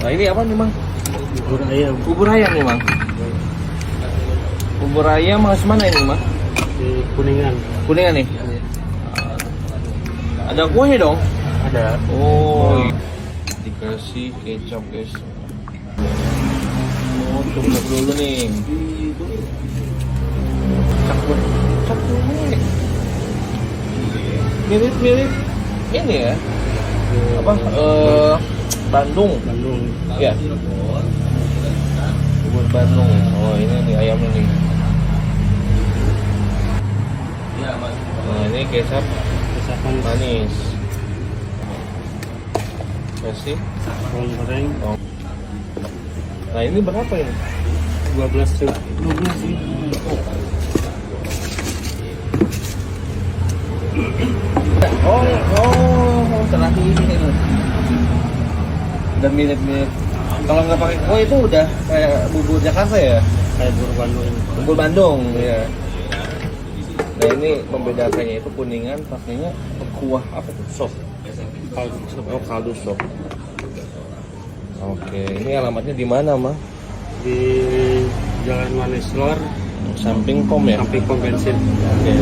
Nah ini apa nih Mang? Bubur ayam Bubur ayam nih Mang. Bubur ayam khas mana ini Mang? di Kuningan. Kuningan nih. Ada kuahnya dong? Ada. Oh, dikasih kecap guys. Oh, coba dulu nih. Cak dulu nih. Mirip-mirip ini ya. Apa? Bandung. Bandung. Ya. Bubur Bandung. Oh, ini nih ayamnya nih. Nah, ini kecap Kesapan manis. Kasih. bawang goreng Nah, ini berapa ini? 12 sih. Oh, terakhir ini tuh. Udah mirip-mirip. Kalau nggak pakai kue itu udah kayak bubur Jakarta ya? Kayak bubur Bandung. Bubur Bandung ya. Nah ini membedakannya itu Kuningan pakainya kuah apa tuh? Sop. Kaldu sop. Oh kaldu sop. Oke, ini alamatnya di mana mah? Di Jalan Manis Lor, Samping pom ya? samping pom bensin. Oke.